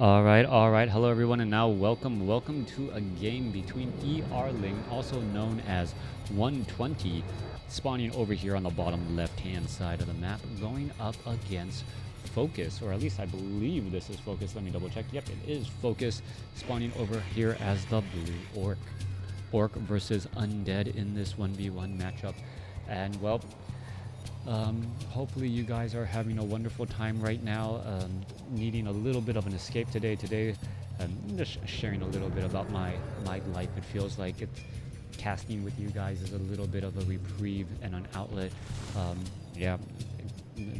All right. Hello, everyone, and now welcome to a game between Ling, also known as 120, spawning over here on the bottom left-hand side of the map, going up against Focus, or at least I believe this is Focus. Let me double check. Yep, it is Focus, spawning over here as the blue orc. Orc versus undead in this 1v1 matchup, and well. Hopefully you guys are having a wonderful time right now, needing a little bit of an escape today. I'm just sharing a little bit about my life. It feels like it's casting with you guys is a little bit of a reprieve and an outlet. Yeah,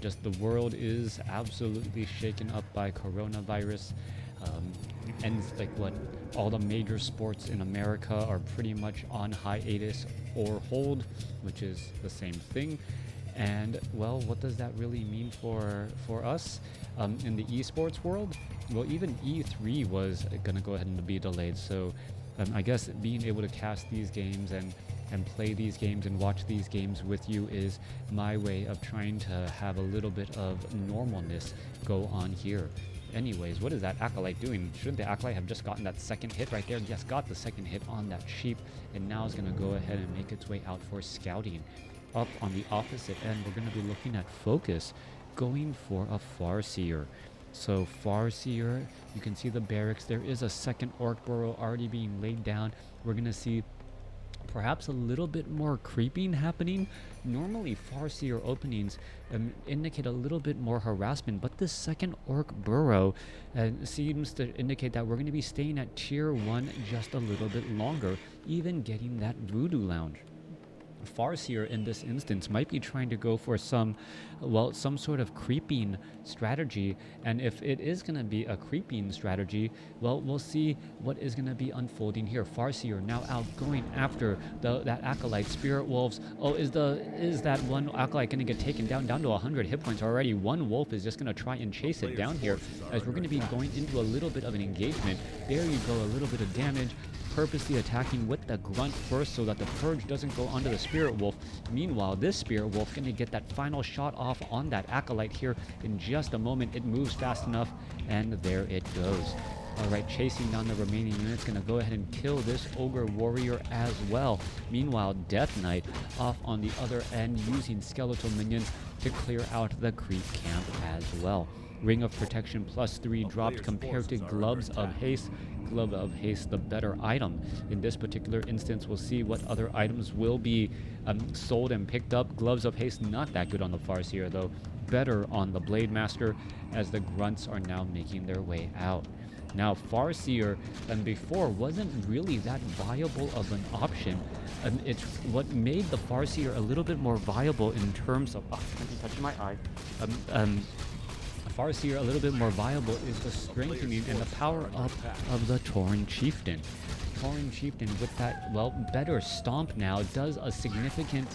just the world is absolutely shaken up by coronavirus. And like what all the major sports in America are pretty much on hiatus or hold, which is the same thing. And well, what does that really mean for us in the esports world? Well, even E3 was gonna go ahead and be delayed. So I guess being able to cast these games and play these games and watch these games with you is my way of trying to have a little bit of normalness go on here. Anyways, what is that Acolyte doing? Shouldn't the Acolyte have just gotten that second hit right there? Yes, got the second hit on that sheep, and now is going to go ahead and make its way out for scouting. Up on the opposite end, we're going to be looking at Focus, going for a Farseer. So Farseer, you can see the barracks. There is a second Orc burrow already being laid down. We're going to see perhaps a little bit more creeping happening. Normally Farseer openings indicate a little bit more harassment, but this second Orc burrow seems to indicate that we're going to be staying at tier 1 just a little bit longer, even getting that Voodoo Lounge. Farseer in this instance might be trying to go for some sort of creeping strategy, and if it is going to be a creeping strategy, well, we'll see what is going to be unfolding here. Farseer now out going after that Acolyte. Spirit Wolves. Oh, is that one Acolyte going to get taken down to 100 hit points already? One Wolf is just going to try and chase it down here, as we're going to be going into a little bit of an engagement. There you go, a little bit of damage. Purposely attacking with the Grunt first so that the Purge doesn't go onto the Spirit Wolf. Meanwhile, this Spirit Wolf going to get that final shot off on that Acolyte here in just a moment. It moves fast enough, and there it goes. Alright, chasing down the remaining units, going to go ahead and kill this Ogre Warrior as well. Meanwhile, Death Knight off on the other end using Skeletal Minions to clear out the creep camp as well. Ring of Protection +3 dropped compared to Gloves of Haste. Glove of Haste, the better item. In this particular instance, we'll see what other items will be sold and picked up. Gloves of Haste, not that good on the Farseer though. Better on the Blade Master, as the Grunts are now making their way out. Now, Farseer before wasn't really that viable of an option. It's what made the Farseer a little bit more viable in terms of... Oh, I keep touching my eye. Farseer a little bit more viable is the strengthening and the power up of the Tauren Chieftain. Tauren Chieftain with that, well, better stomp now does a significantly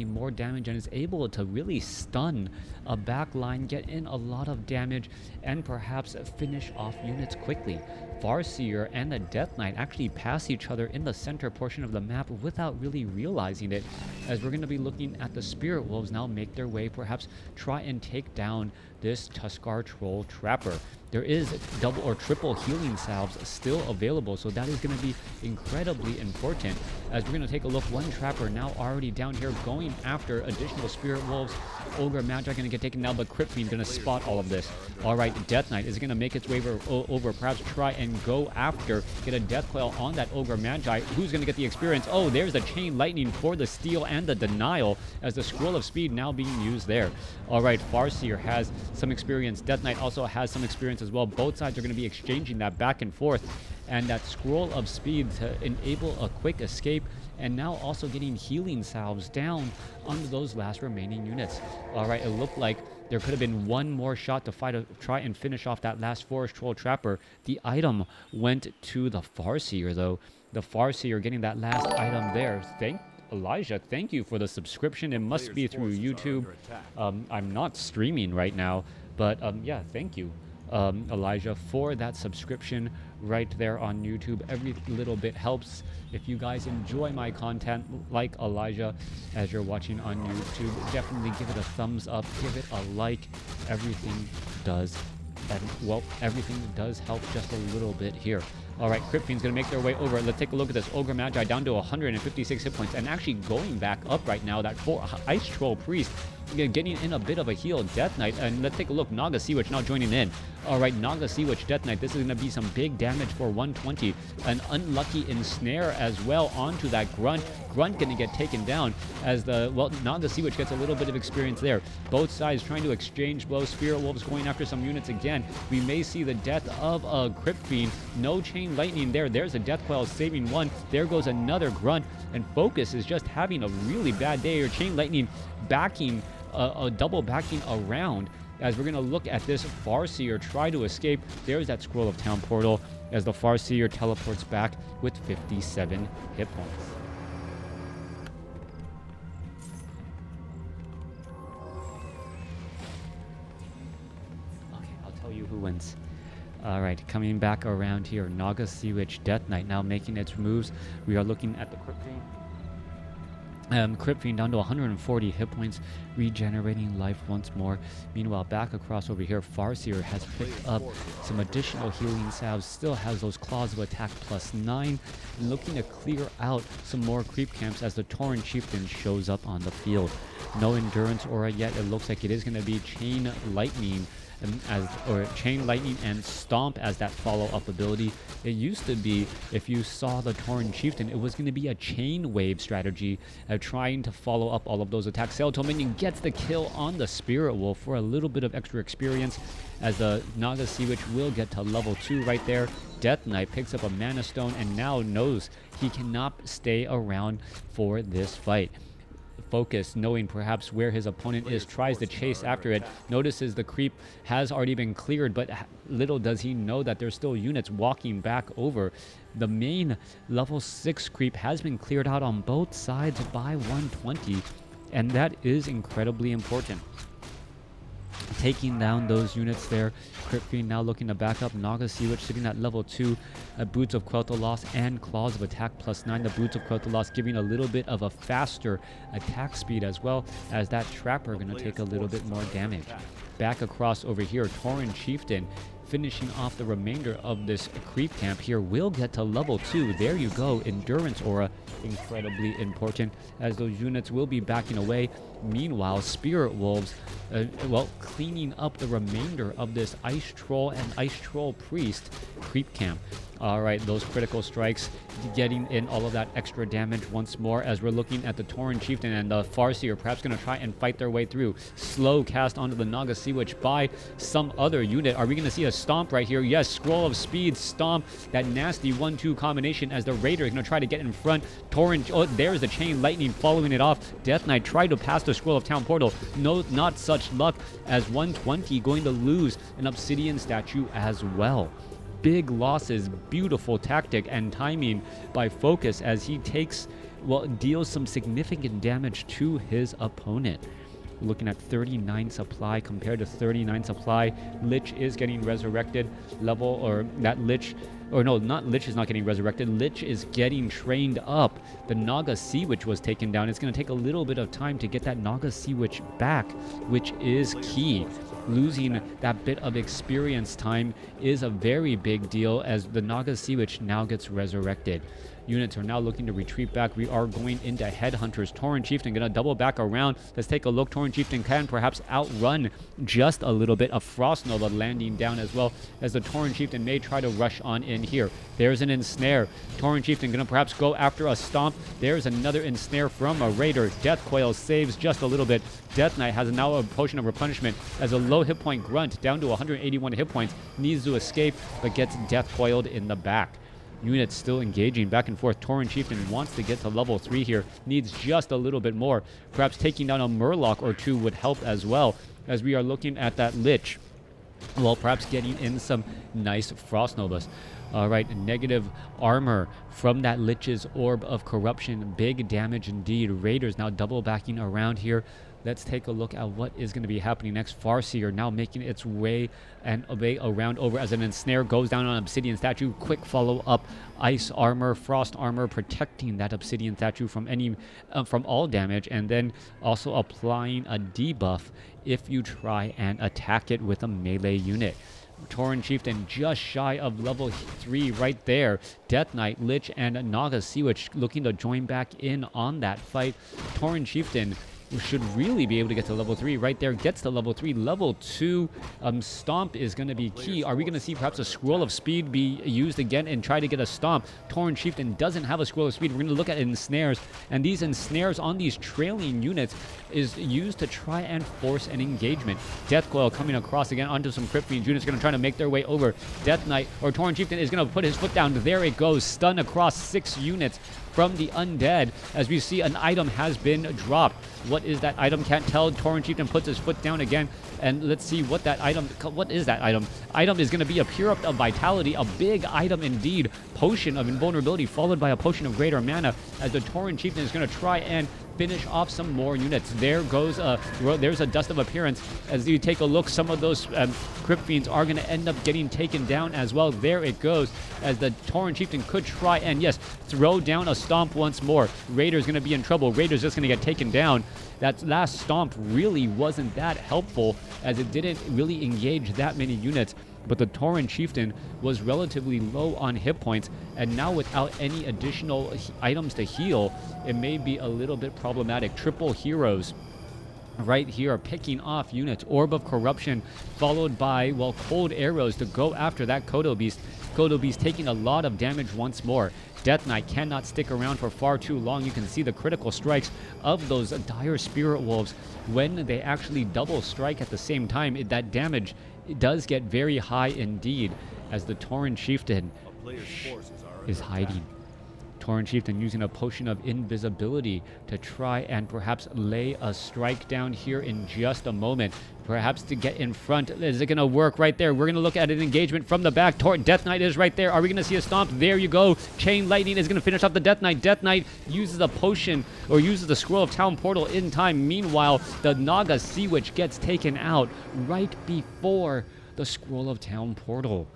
more damage and is able to really stun a back line, get in a lot of damage, and perhaps finish off units quickly. Farseer and the Death Knight actually pass each other in the center portion of the map without really realizing it, as we're going to be looking at the Spirit Wolves now make their way, perhaps try and take down this Tuskar Troll Trapper. There is double or triple healing salves still available, so that is going to be incredibly important, as we're going to take a look. One Trapper now already down here going after additional Spirit Wolves. Ogre Magi going to get taken down, but Crypt Fiend going to spot all of this. Alright, Death Knight is going to make its way over, perhaps try and go after, get a Death Coil on that Ogre Magi. Who's going to get the experience? Oh, there's the Chain Lightning for the steal and the denial, as the Scroll of Speed now being used there. Alright, Farseer has some experience. Death Knight also has some experience as well. Both sides are going to be exchanging that back and forth, and that Scroll of Speed to enable a quick escape, and now also getting healing salves down onto those last remaining units. Alright, it looked like there could have been one more shot to try and finish off that last Forest Troll Trapper. The item went to the Farseer though. The Farseer getting that last item there. Elijah, thank you for the subscription. It must be through YouTube. I'm not streaming right now, but yeah, thank you, Elijah, for that subscription right there on YouTube. Every little bit helps. If you guys enjoy my content like Elijah as you're watching on YouTube, definitely give it a thumbs up, give it a like. Everything does And, well, everything does help just a little bit here. All right, Crypt Fiend's going to make their way over. Let's take a look at this. Ogre Magi down to 156 hit points and actually going back up right now. That Ice Troll Priest getting in a bit of a heal. Death Knight, and let's take a look. Naga Sea Witch now joining in. All right, Naga Sea Witch, Death Knight. This is going to be some big damage for 120. An unlucky ensnare as well onto that Grunt. Grunt going to get taken down as the, well, Naga Sea Witch gets a little bit of experience there. Both sides trying to exchange blows. Spirit Wolves going after some units again. We may see the death of a Crypt Fiend. No Chain Lightning there. There's a Death Coil saving one. There goes another Grunt. And Focus is just having a really bad day. Or Chain Lightning backing, a double backing around. As we're going to look at this Farseer try to escape. There's that Scroll of Town portal as the Farseer teleports back with 57 hit points. Okay, I'll tell you who wins. All right, coming back around here, Naga Sea Witch, Death Knight now making its moves. We are looking at the Crypt Fiend. Crypt Fiend down to 140 hit points, regenerating life once more. Meanwhile, back across over here, Farseer has picked up some additional healing salves, still has those Claws of Attack +9, looking to clear out some more creep camps as the Tauren Chieftain shows up on the field. No Endurance Aura yet. It looks like it is going to be Chain Lightning, or Chain Lightning and Stomp as that follow-up ability. It used to be, if you saw the Tauren Chieftain, it was going to be a Chain Wave strategy, trying to follow up all of those attacks. Skeletal Minion gets the kill on the Spirit Wolf for a little bit of extra experience, as the Naga Sea Witch will get to level 2 right there. Death Knight picks up a Mana Stone and now knows he cannot stay around for this fight. Focus, knowing perhaps where his opponent is, tries to chase after it, notices the creep has already been cleared, but little does he know that there's still units walking back over. The main level 6 creep has been cleared out on both sides by 120, and that is incredibly important. Taking down those units there. Crypt Fiend now looking to back up. Naga Sea Witch sitting at level 2. Boots of Quel'Thalas and Claws of Attack +9. The Boots of Quel'Thalas giving a little bit of a faster attack speed, as well as that Trapper going to take a little bit more damage. Back across over here, Tauren Chieftain finishing off the remainder of this creep camp here will get to level 2. There you go. Endurance Aura, incredibly important, as those units will be backing away. Meanwhile, Spirit Wolves, well, cleaning up the remainder of this Ice Troll and Ice Troll Priest creep camp. All right, those critical strikes getting in all of that extra damage once more, as we're looking at the Tauren Chieftain and the Farseer perhaps going to try and fight their way through. Slow cast onto the Naga Sea Witch by some other unit. Are we going to see a Stomp right here? Yes, Scroll of Speed, Stomp, that nasty 1-2 combination as the Raider is going to try to get in front. Tauren, oh, there's the Chain Lightning following it off. Death Knight tried to pass the Scroll of Town portal. No, not such luck, as 120 going to lose an Obsidian statue as well. Big losses, beautiful tactic and timing by Focus as he takes, well, deals some significant damage to his opponent. Looking at 39 supply compared to 39 supply. Lich is getting resurrected. Level, or that Lich, or no, not Lich is not getting resurrected. Lich is getting trained up. The Naga Sea Witch was taken down. It's going to take a little bit of time to get that Naga Sea Witch back, which is key. Losing that bit of experience time is a very big deal, as the Naga Sea Witch now gets resurrected. Units are now looking to retreat back. We are going into Headhunters. Tauren Chieftain going to double back around. Let's take a look. Tauren Chieftain can perhaps outrun just a little bit. A Frost Nova landing down as well, as the Tauren Chieftain may try to rush on in here. There's an Ensnare. Tauren Chieftain going to perhaps go after a Stomp. There's another Ensnare from a Raider. Death Coil saves just a little bit. Death Knight has now a Potion of Replenishment, as a low hit point Grunt down to 181 hit points needs to escape, but gets Death Coiled in the back. Units still engaging back and forth. Tauren Chieftain wants to get to level 3 here. Needs just a little bit more. Perhaps taking down a Murloc or two would help as well, as we are looking at that Lich. Well, perhaps getting in some nice Frost Novas. All right, negative armor from that Lich's Orb of Corruption. Big damage indeed. Raiders now double backing around here. Let's take a look at what is going to be happening next. Farseer now making its way around over as an Ensnare goes down on Obsidian statue. Quick follow-up. Ice armor, Frost armor, protecting that Obsidian statue from from all damage, and then also applying a debuff if you try and attack it with a melee unit. Tauren Chieftain just shy of level 3 right there. Death Knight, Lich, and Naga Sea Witch looking to join back in on that fight. Tauren Chieftain should really be able to get to level 3 right there. Gets to level 3. Level 2 Stomp is going to be key. Are we going to see perhaps a Scroll of Speed be used again and try to get a Stomp? Tauren Chieftain doesn't have a Scroll of Speed. We're going to look at ensnares, and these ensnares on these trailing units is used to try and force an engagement. Death Coil coming across again onto some Crypt Fiends. Units are going to try to make their way over. Death Knight or Tauren Chieftain is going to put his foot down. There it goes. Stun across 6 units from the undead. As we see, an item has been dropped. What is that item? Can't tell. Tauren Chieftain puts his foot down again, and let's see what that item. What is that item? Item is going to be a Pure Up of Vitality, a big item indeed. Potion of Invulnerability followed by a Potion of Greater Mana, as the Tauren Chieftain is going to try and finish off some more units. There goes there's a Dust of Appearance. As you take a look, some of those Crypt Fiends are going to end up getting taken down as well. There it goes, as the Tauren Chieftain could try and, yes, throw down a Stomp once more. Raider's going to be in trouble. Raider's just going to get taken down. That last Stomp really wasn't that helpful, as it didn't really engage that many units. But the Tauren Chieftain was relatively low on hit points, and now without any additional items to heal, it may be a little bit problematic. Triple heroes right here picking off units. Orb of Corruption followed by, well, Cold Arrows to go after that Kodo Beast. Kodo Beast taking a lot of damage once more. Death Knight cannot stick around for far too long. You can see the critical strikes of those dire Spirit Wolves when they actually double strike at the same time. That damage, it does get very high indeed, as the Tauren Chieftain is hiding. Tauren Chieftain using a Potion of Invisibility to try and perhaps lay a strike down here in just a moment. Perhaps to get in front. Is it going to work right there? We're going to look at an engagement from the back. Death Knight is right there. Are we going to see a Stomp? There you go. Chain Lightning is going to finish off the Death Knight. Death Knight uses a potion, or uses the Scroll of Town Portal in time. Meanwhile, the Naga Sea Witch gets taken out right before the Scroll of Town Portal.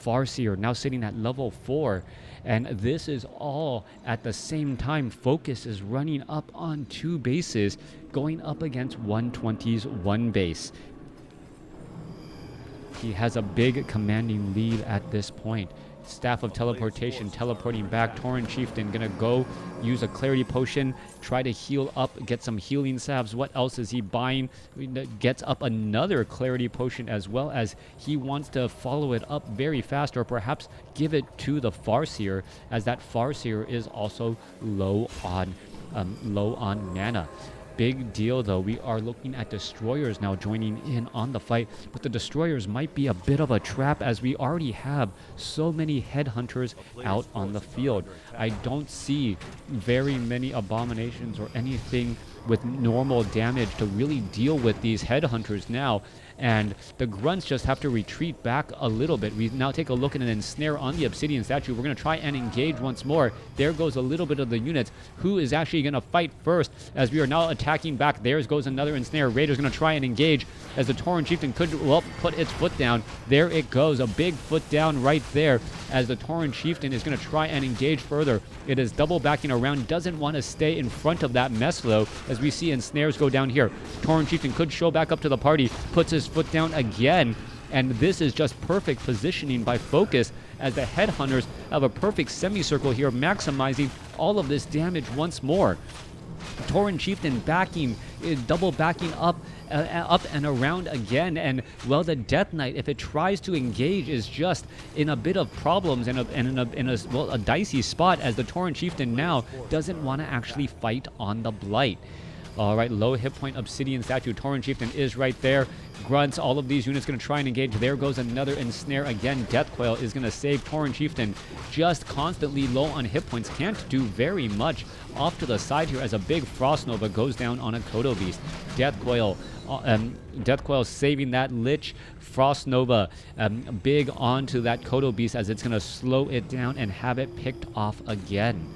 Farseer now sitting at level 4. And this is all at the same time. Focus is running up on 2 bases, going up against 120's 1 base. He has a big commanding lead at this point. Staff of Teleportation teleporting back. Tauren Chieftain gonna go use a Clarity Potion, try to heal up, get some healing salves. What else is he buying? Gets up another Clarity Potion, as well as he wants to follow it up very fast, or perhaps give it to the Farseer, as that Farseer is also low on mana. Big deal, though. We are looking at Destroyers now joining in on the fight, but the Destroyers might be a bit of a trap, as we already have so many Headhunters out on the field. I don't see very many Abominations or anything with normal damage to really deal with these Headhunters now, and the Grunts just have to retreat back a little bit. We now take a look at an ensnare on the Obsidian Statue. We're going to try and engage once more. There goes a little bit of the units. Who is actually going to fight first, as we are now attacking back? There goes another ensnare. Raider's going to try and engage, as the Tauren Chieftain could, well, put its foot down. There it goes, a big foot down right there, as the Tauren Chieftain is going to try and engage further. It is double backing around, doesn't want to stay in front of that mess, though, as we see ensnares go down here. Tauren Chieftain could show back up to the party, puts his foot down again, and this is just perfect positioning by Focus, as the Headhunters have a perfect semicircle here, maximizing all of this damage once more. Tauren Chieftain double backing up and around again, and, well, the Death Knight, if it tries to engage, is just in a bit of problems and in a dicey spot, as the Tauren Chieftain now doesn't want to actually fight on the Blight. All right, low hit point Obsidian Statue. Tauren Chieftain is right there. Grunts, all of these units going to try and engage. There goes another ensnare again. Death Coil is going to save Tauren Chieftain. Just constantly low on hit points. Can't do very much off to the side here, as a big Frost Nova goes down on a Kodo Beast. Death Coil saving that Lich. Frost Nova big onto that Kodo Beast, as it's going to slow it down and have it picked off again.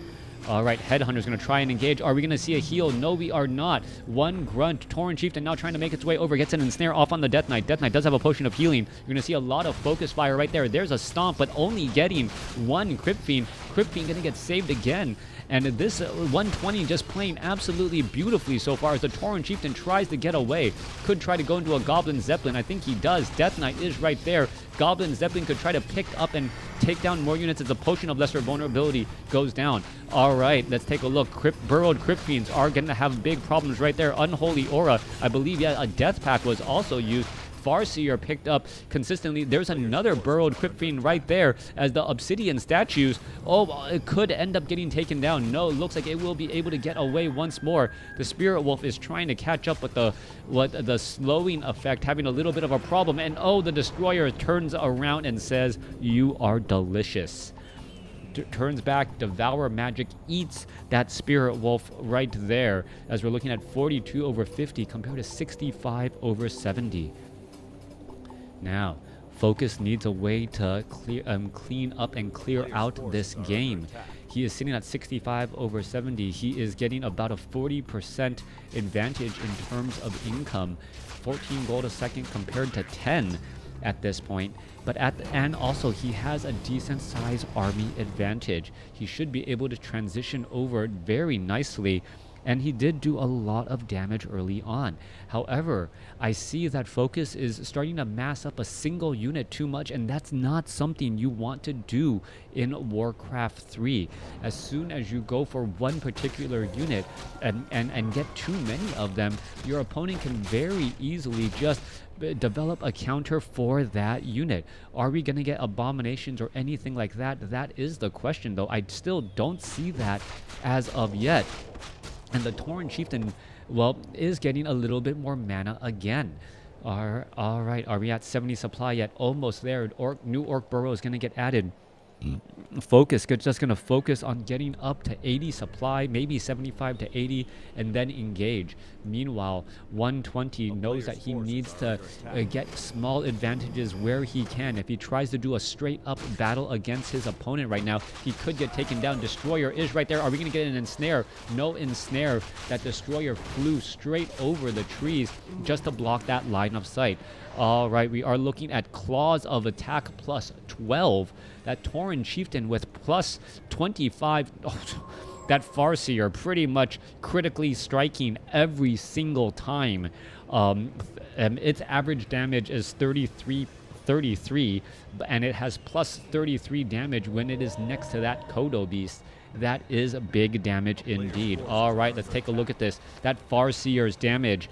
All right, Headhunter's going to try and engage. Are we going to see a heal? No, we are not. One Grunt. Tauren Chieftain now trying to make its way over. Gets an ensnare off on the Death Knight. Death Knight does have a Potion of Healing. You're going to see a lot of Focus Fire right there. There's a Stomp, but only getting one Crypt Fiend. Crypt Fiend going to get saved again. And this 120 just playing absolutely beautifully so far, as the Tauren Chieftain tries to get away. Could try to go into a Goblin Zeppelin. I think he does. Death Knight is right there. Goblin Zeppelin could try to pick up and take down more units as the Potion of Lesser Vulnerability goes down. All right, let's take a look. Burrowed Crypt Fiends are going to have big problems right there. Unholy Aura, I believe, yeah, a Death Pact was also used. Farseer picked up consistently. There's another Burrowed Crypt Fiend right there as the Obsidian statues. Oh, it could end up getting taken down. No, looks like it will be able to get away once more. The Spirit Wolf is trying to catch up with the slowing effect, having a little bit of a problem. And oh, the Destroyer turns around and says, "You are delicious." Turns back, Devour Magic eats that Spirit Wolf right there as we're looking at 42 over 50 compared to 65 over 70. Now, Focus needs a way to clean up and clear out this game. He is sitting at 65 over 70. He is getting about a 40% advantage in terms of income. 14 gold a second compared to 10 at this point. And also he has a decent size army advantage. He should be able to transition over very nicely. And he did do a lot of damage early on. However, I see that Focus is starting to mass up a single unit too much, and that's not something you want to do in Warcraft 3. As soon as you go for one particular unit and get too many of them, your opponent can very easily just develop a counter for that unit. Are we going to get abominations or anything like that? That is the question, though. I still don't see that as of yet. And the Tauren Chieftain, well, is getting a little bit more mana again. All right, are we at 70 supply yet? Almost there. New Orc Burrow is going to get added. Focus, just going to focus on getting up to 80 supply, maybe 75 to 80, and then engage. Meanwhile, 120 knows that he needs to get small advantages where he can. If he tries to do a straight up battle against his opponent right now, he could get taken down. Destroyer is right there. Are we going to get an ensnare? No ensnare. That Destroyer flew straight over the trees just to block that line of sight. All right, we are looking at Claws of Attack plus 12. That Tauren Chieftain with plus 25. Oh, that Farseer pretty much critically striking every single time. Its average damage is 33, and it has plus 33 damage when it is next to that Kodo Beast. That is big damage indeed. All right, let's take a look at this. That Farseer's damage.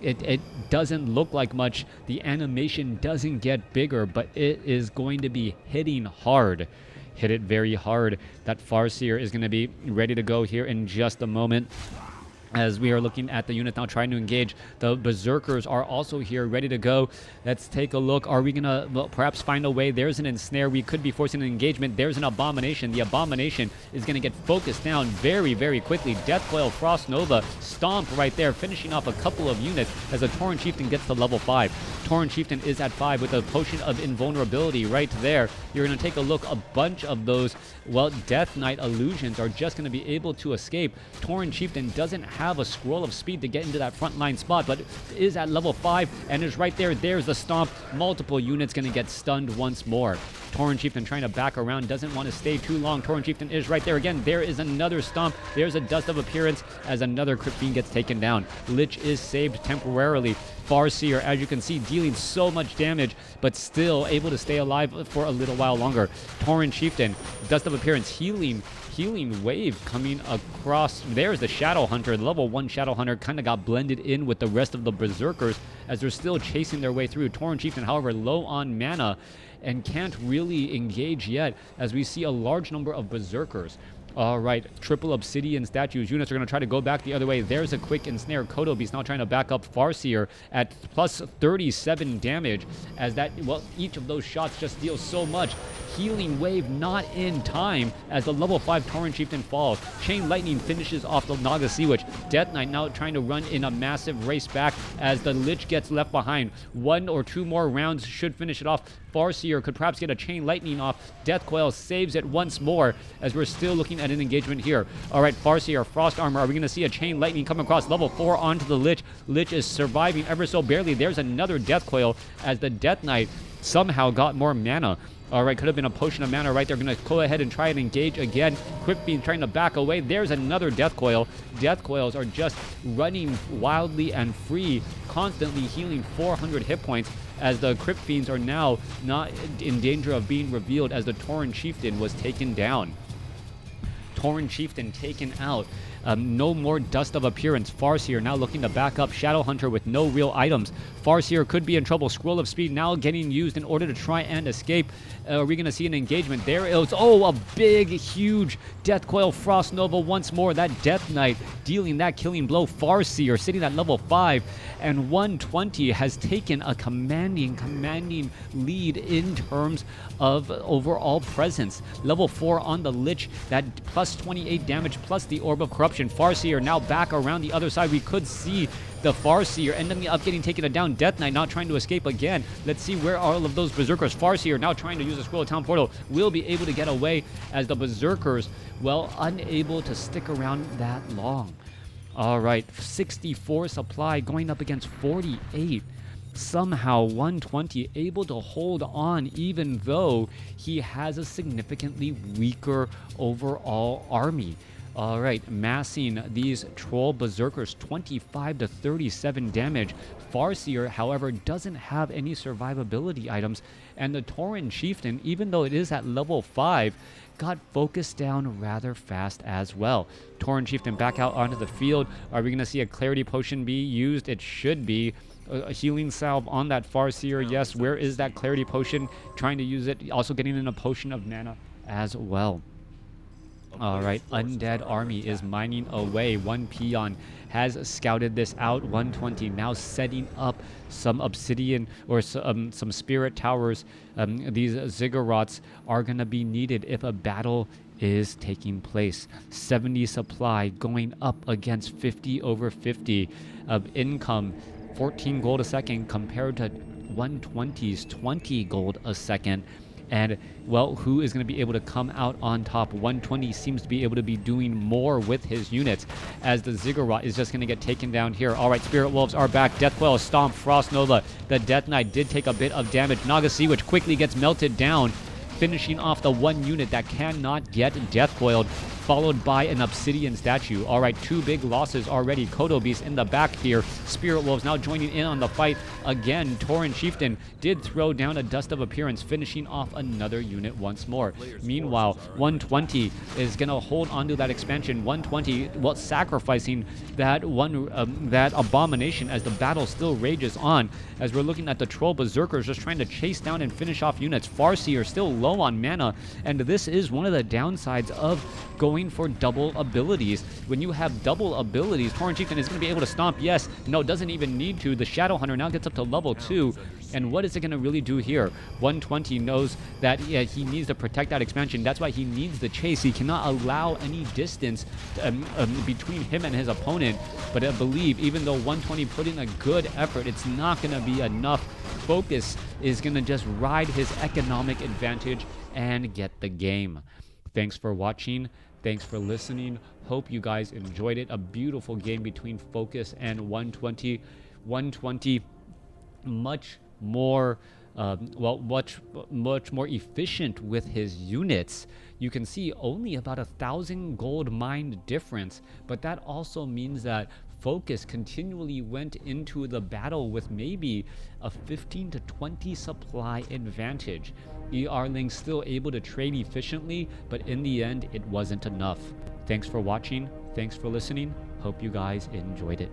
It doesn't look like much. The animation doesn't get bigger, but it is going to be hitting hard. Hit it very hard. That Farseer is going to be ready to go here in just a moment. As we are looking at the unit now trying to engage, the Berserkers are also here ready to go. Let's take a look. Are we going to perhaps find a way? There's an ensnare. We could be forcing an engagement. There's an Abomination. The Abomination is going to get focused down very, very quickly. Deathcoil, Frost Nova, Stomp right there, finishing off a couple of units as the Tauren Chieftain gets to level 5. Tauren Chieftain is at 5 with a Potion of Invulnerability right there. You're going to take a look. A bunch of those, well, Death Knight illusions are just going to be able to escape. Tauren Chieftain doesn't have a scroll of speed to get into that frontline spot, but is at level 5 and is right there. There's the Stomp. Multiple units going to get stunned once more. Tauren Chieftain trying to back around, doesn't want to stay too long. Tauren Chieftain is right there again. There is another Stomp. There's a Dust of Appearance as another Crypt Fiend gets taken down. Lich is saved temporarily. Farseer, as you can see, dealing so much damage, but still able to stay alive for a little while longer. Tauren Chieftain, Dust of Appearance, healing wave coming across. There's the Shadow Hunter. The level 1 Shadow Hunter kind of got blended in with the rest of the Berserkers as they're still chasing their way through. Tauren Chieftain, however, low on mana and can't really engage yet as we see a large number of Berserkers. All right, triple Obsidian statues. Units are going to try to go back the other way. There's a quick ensnare. Kodo Beast now trying to back up Farseer at plus 37 damage as that, well, each of those shots just deals so much. Healing Wave not in time as the level 5 Tauren Chieftain falls. Chain Lightning finishes off the Naga Sea Witch. Death Knight now trying to run in a massive race back as the Lich gets left behind. 1 or 2 more rounds should finish it off. Farseer could perhaps get a Chain Lightning off. Deathcoil saves it once more as we're still looking at an engagement here. All right, Farseer, Frost Armor. Are we going to see a Chain Lightning come across level 4 onto the Lich? Lich is surviving ever so barely. There's another Deathcoil as the Death Knight somehow got more mana. All right, could have been a potion of mana right there. Going to go ahead and try and engage again. Crypt trying to back away. There's another Death Coil. Death Coils are just running wildly and free, constantly healing 400 hit points as the Crypt Fiends are now not in danger of being revealed as the Tauren Chieftain was taken down. Tauren Chieftain taken out. No more Dust of Appearance. Farseer now looking to back up. Shadow Hunter with no real items. Farseer could be in trouble. Scroll of Speed now getting used in order to try and escape. Are we going to see an engagement? There it is. Oh, a big, huge Death Coil Frost Nova once more. That Death Knight dealing that killing blow. Farseer sitting at level 5. And 120 has taken a commanding lead in terms of overall presence. Level 4 on the Lich. That plus 28 damage plus the Orb of Corruption. Farseer now back around the other side. We could see the Farseer ending up getting taken down. Death Knight not trying to escape again. Let's see where all of those Berserkers. Farseer now trying to use a Scroll of Town Portal. Will be able to get away as the Berserkers, well, unable to stick around that long. All right, 64 supply going up against 48. Somehow 120 able to hold on even though he has a significantly weaker overall army. All right, massing these Troll Berserkers, 25 to 37 damage. Farseer, however, doesn't have any survivability items. And the Tauren Chieftain, even though it is at level 5, got focused down rather fast as well. Tauren Chieftain back out onto the field. Are we going to see a Clarity Potion be used? It should be. A healing salve on that Farseer. Yes, where is that Clarity Potion? Trying to use it. Also getting in a Potion of Mana as well. All right, Undead Army is mining away. One Peon has scouted this out. 120 now setting up some obsidian or some spirit towers. These ziggurats are going to be needed if a battle is taking place. 70 supply going up against 50 over 50 of income. 14 gold a second compared to 120's 20 gold a second. And, well, who is going to be able to come out on top? 120 seems to be able to be doing more with his units as the Ziggurat is just going to get taken down here. All right, Spirit Wolves are back. Death Coil, Stomp, Frost Nova. The Death Knight did take a bit of damage. Naga Sea Witch quickly gets melted down, finishing off the one unit that cannot get Death Coiled, followed by an Obsidian Statue. All right, 2 big losses already. Kodo Beast in the back here. Spirit Wolves now joining in on the fight again. Tauren Chieftain did throw down a Dust of Appearance, finishing off another unit once more. Meanwhile, 120 is going to hold onto that expansion. 120, well, sacrificing that that Abomination as the battle still rages on. As we're looking at the Troll Berserkers just trying to chase down and finish off units. Farseer still low on mana, and this is one of the downsides of going for double abilities. When you have double abilities, Tauren Chieftain is going to be able to stomp. Yes, no, doesn't even need to. The Shadow Hunter now gets up to level 2. And what is it going to really do here? 120 knows that he needs to protect that expansion. That's why he needs the chase. He cannot allow any distance between him and his opponent. But I believe even though 120 put in a good effort, it's not going to be enough. Focus is going to just ride his economic advantage and get the game. Thanks for watching. Thanks for listening. Hope you guys enjoyed it. A beautiful game between Focus and 120. 120 much more much more efficient with his units. You can see only about 1,000 gold mined difference, but that also means that Focus continually went into the battle with maybe a 15 to 20 supply advantage. ERling still able to trade efficiently, but in the end it wasn't enough. Thanks for watching. Thanks for listening. Hope you guys enjoyed it.